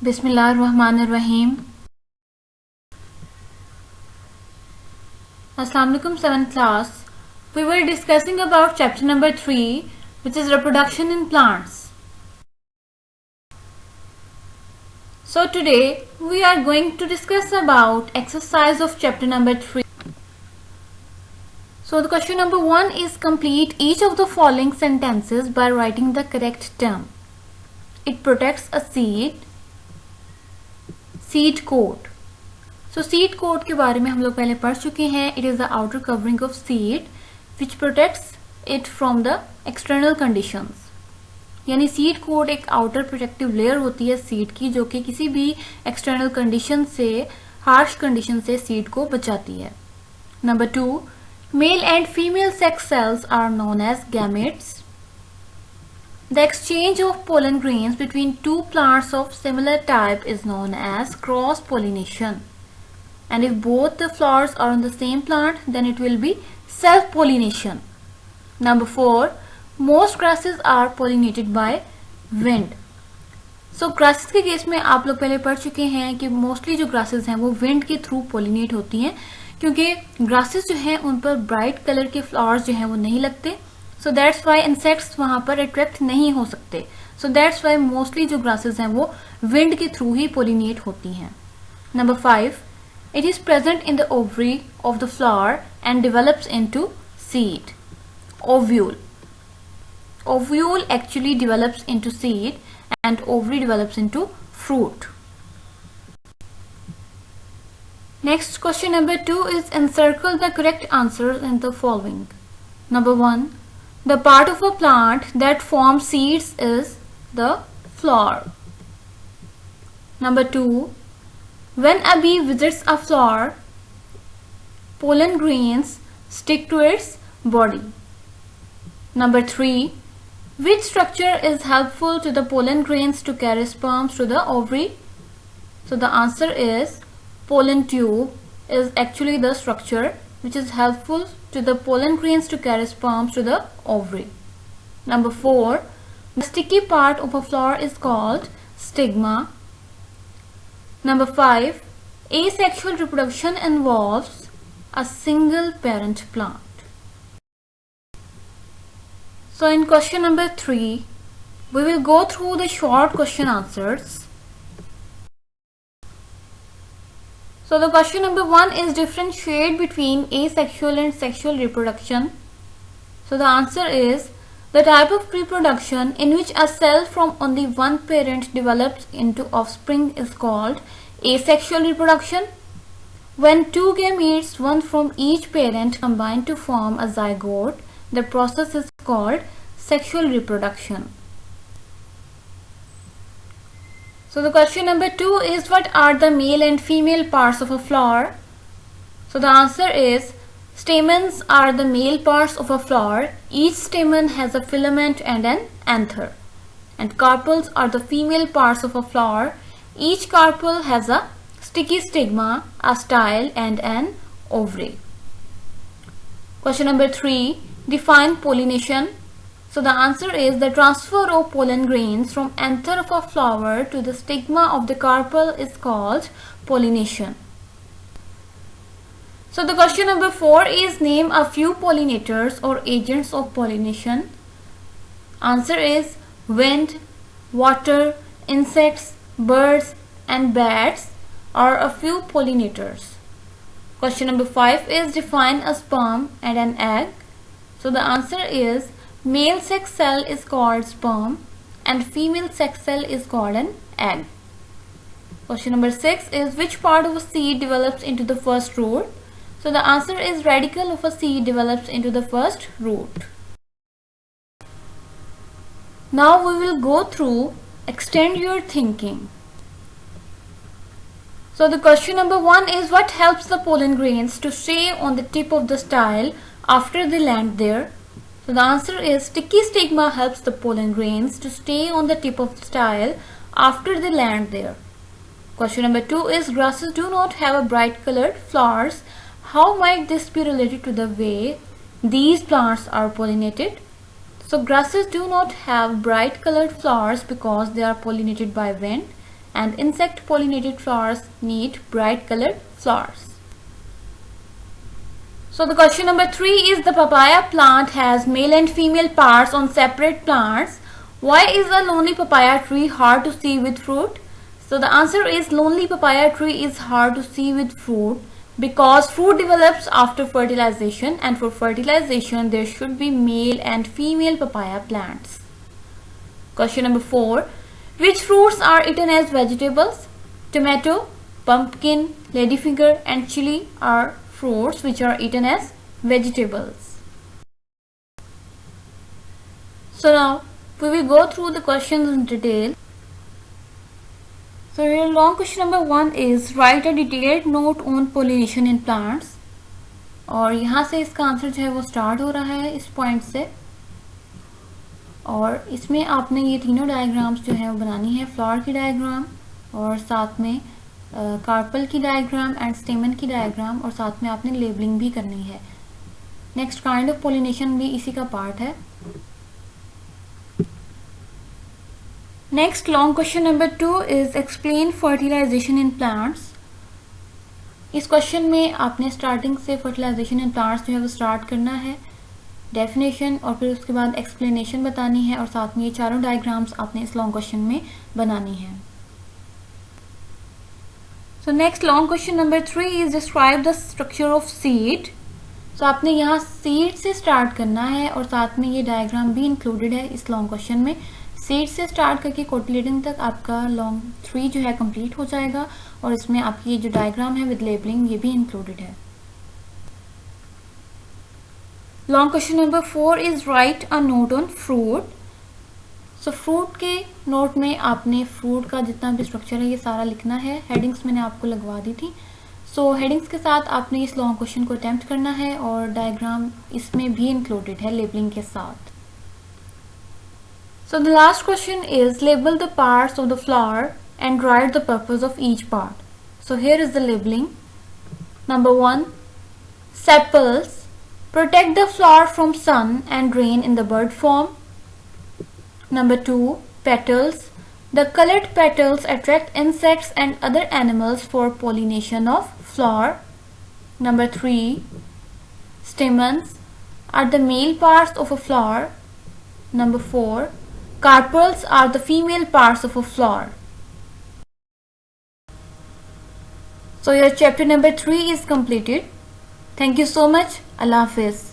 बिस्मिल्लाहिर्रहमानिर्रहीम। Assalamu alaikum 7th class. We were discussing about chapter number 3, which is reproduction in plants. So today we are going to discuss about exercise of chapter number 3. So the question number 1 is complete each of the following sentences by writing the correct term. It protects a seed coat. So seed coat के बारे में हम लोग पहले पढ़ चुके हैं. It is the outer covering of seed which protects it from the external conditions. यानी seed coat एक outer protective layer होती है seed की, जो कि किसी भी external condition से, harsh condition से seed को बचाती है. Number 2, male and female sex cells are known as gametes. The exchange of pollen grains between two plants of similar type is known as cross-pollination. And if both the flowers are on the same plant, then it will be self-pollination. Number 4, most grasses are pollinated by wind. So grasses के case में आप लोग पहले पढ़ चुके हैं कि mostly जो grasses हैं वो wind के थ्रू pollinate होती हैं, क्योंकि grasses जो हैं उन पर bright color के flowers जो हैं वो नहीं लगते. So that's why insects वहाँ पर attract नहीं हो सकते. So that's why mostly जो grasses हैं वो wind के थ्रू ही pollinate होती हैं. Number 5, it is present in the ovary of the flower and develops into seed. Ovule. Ovule actually develops into seed and ovary develops into fruit. Next, question number 2 is encircle the correct answers in the following. Number 1, the part of a plant that forms seeds is the flower. Number 2, when a bee visits a flower, pollen grains stick to its body. Number 3, which structure is helpful to the pollen grains to carry sperms to the ovary? So the answer is pollen tube is actually the structure which is helpful to the pollen grains to carry sperms to the ovary. Number 4, the sticky part of a flower is called stigma. Number 5, asexual reproduction involves a single parent plant. So in question number 3, we will go through the short question answers. So the question number 1 is differentiate between asexual and sexual reproduction. So the answer is the type of reproduction in which a cell from only one parent develops into offspring is called asexual reproduction. When two gametes, one from each parent, combine to form a zygote, the process is called sexual reproduction. So the question number 2 is what are the male and female parts of a flower? So the answer is stamens are the male parts of a flower. Each stamen has a filament and an anther. And carpels are the female parts of a flower. Each carpel has a sticky stigma, a style and an ovary. Question number 3, define pollination. So the answer is the transfer of pollen grains from anther of a flower to the stigma of the carpel is called pollination. So the question number 4 is name a few pollinators or agents of pollination. Answer is wind, water, insects, birds and bats are a few pollinators. Question number 5 is define a sperm and an egg. So the answer is male sex cell is called sperm and female sex cell is called an egg. Question number 6 is which part of a seed develops into the first root? So the answer is radicle of a seed develops into the first root. Now we will go through extend your thinking. So the question number 1 is what helps the pollen grains to stay on the tip of the style after they land there? So the answer is sticky stigma helps the pollen grains to stay on the tip of the style after they land there. Question number 2 is grasses do not have a bright colored flowers. How might this be related to the way these plants are pollinated? So grasses do not have bright colored flowers because they are pollinated by wind. and insect pollinated flowers need bright colored flowers. So the question number 3 is, the papaya plant has male and female parts on separate plants. Why is a lonely papaya tree hard to see with fruit? So the answer is, lonely papaya tree is hard to see with fruit because fruit develops after fertilization, and for fertilization there should be male and female papaya plants. Question number 4. Which fruits are eaten as vegetables? Tomato, pumpkin, ladyfinger and chili are fruits which are eaten as vegetables. So now we will go through the questions in detail. So your long question number 1 is, write a detailed note on pollination in plants. और यहाँ से इसका answer जो है वो start हो रहा है इस पॉइंट से, और इसमें आपने ये तीनों डायग्राम्स जो है वो बनानी है, फ्लावर की डायग्राम और साथ में कार्पल की डायग्राम एंड स्टेमन की डायग्राम, और साथ में आपने लेबलिंग भी करनी है. नेक्स्ट काइंड ऑफ पोलिनेशन भी इसी का पार्ट है. Next long question number 2 is explain fertilization in plants. इस क्वेश्चन में आपने स्टार्टिंग से फर्टिलाइजेशन इन प्लांट्स जो है वो स्टार्ट करना है, डेफिनेशन और फिर उसके बाद एक्सप्लेनेशन बतानी है, और साथ में ये चारों डायग्राम्स आपने इस लॉन्ग क्वेश्चन में बनानी है. So next long question number 3 is describe the structure of seed. So आपने यहाँ seed से start करना है और साथ में ये diagram भी included है इस long question में. seed से start करके cotyledon तक आपका long 3 जो है complete हो जाएगा, और इसमें आपकी ये जो diagram है with labeling ये भी included है. Long question number 4 is write a note on fruit. So fruit के नोट में आपने फ्रूट का जितना भी स्ट्रक्चर है ये सारा लिखना है. हेडिंग्स मैंने आपको लगवा दी थी. सो हेडिंग्स के साथ आपने इस लॉन्ग क्वेश्चन को अटेम्प्ट करना है, और डायग्राम इसमें भी इंक्लूडेड है लेबलिंग के साथ. So the last question is label the parts of the flower and write the purpose of each part. So here is the labelling. Number 1, sepals protect the flower from sun and rain in the bird form. Number 2, petals. The colored petals attract insects and other animals for pollination of flower. Number 3, stamens are the male parts of a flower. Number 4, carpels are the female parts of a flower. So your chapter number 3 is completed. Thank you so much. Allah Hafiz.